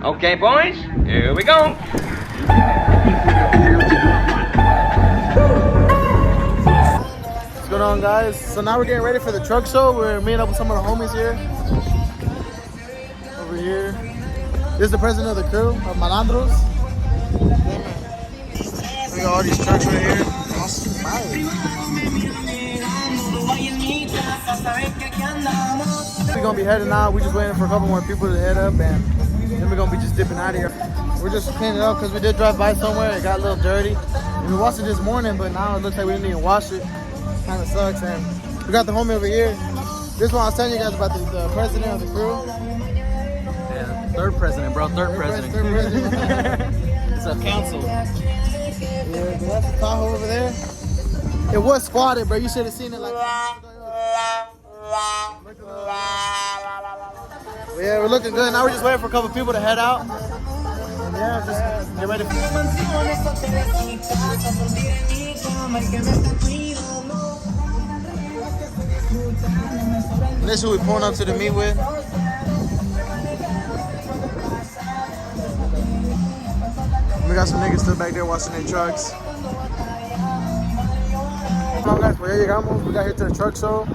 Okay, boys, here we go. What's going on, guys? So now we're getting ready for the truck show. We're meeting up with some of the homies here. Over here. This is the president of the crew of Malandros. We got all these trucks right here. We're gonna be heading out. We're just waiting for a couple more people to head up, and then we're gonna be just dipping out of here. We're just cleaning it up because we did drive by somewhere. It got a little dirty. And we washed it this morning, but now it looks like we didn't even wash it. Kind of sucks. And we got the homie over here. This one I was telling you guys about the president of the crew. Yeah, third president, bro. Third president. Third president. It's a council. Yeah, that's the Tahoe over there. It was squatted, bro. You should have seen it like. But yeah, we're looking good. Now we're just waiting for a couple people to head out. And yeah, just get ready. And this is who we pulling up to the meet with. We got some niggas still back there washing their trucks. Come on, guys, pues ya llegamos. We got here to the truck show.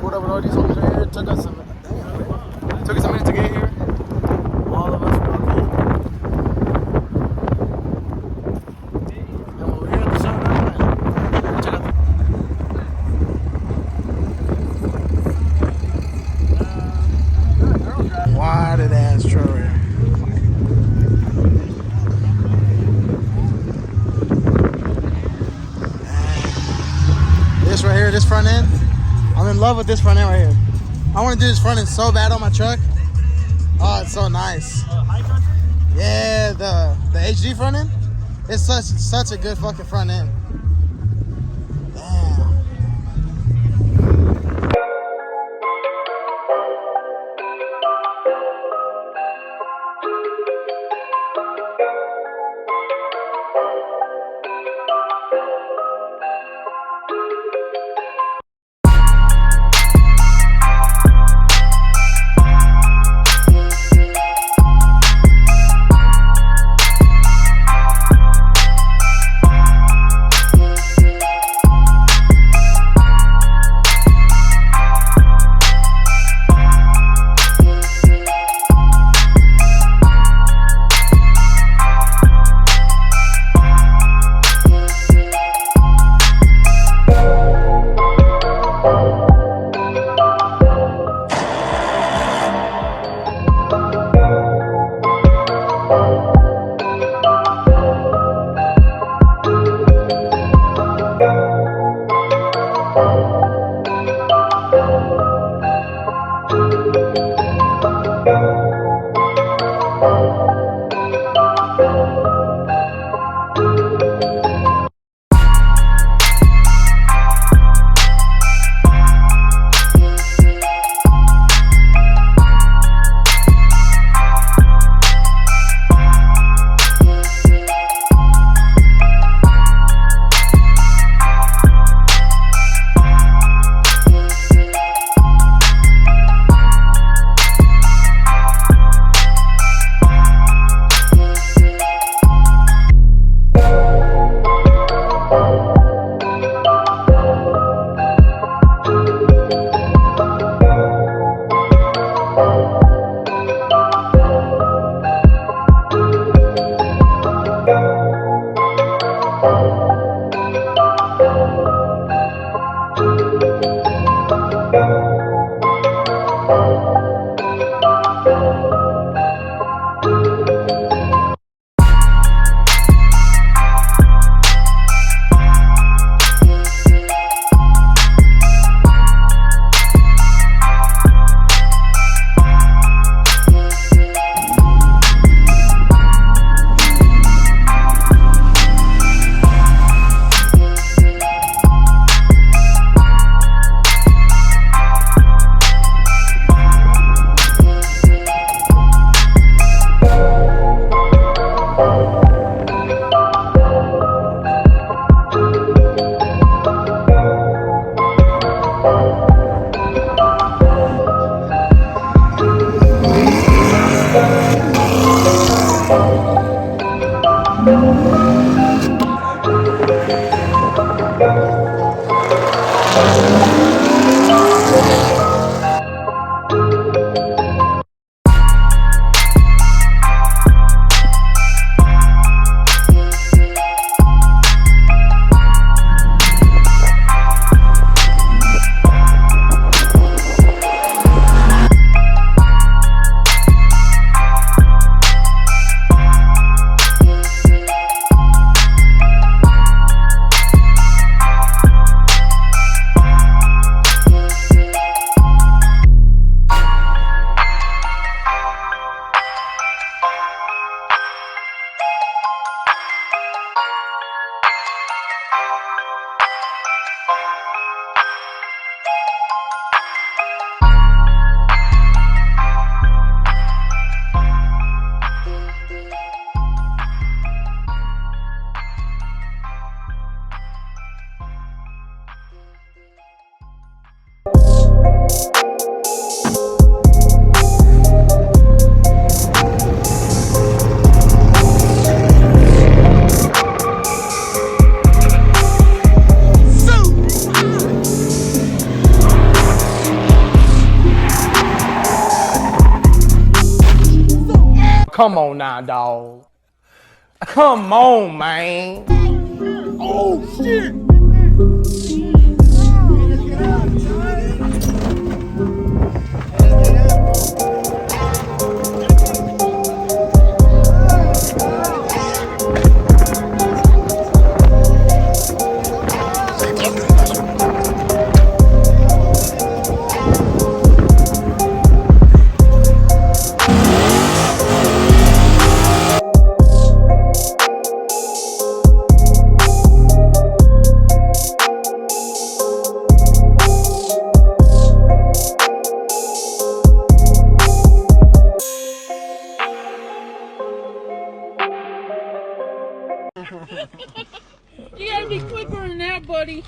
Pulled up with all these homies right here. Took us a minute to get here. All of us were okay. And we're here at the show now, man. Check out the wide ass truck right here. This right here, this front end. I'm in love with this front end right here. I want to do this front end so bad on my truck. Oh, it's so nice. Yeah, the HD front end. It's such a good fucking front end. Damn. Come on now, dog. Come on, man. Oh, shit. You gotta be quicker than that, buddy.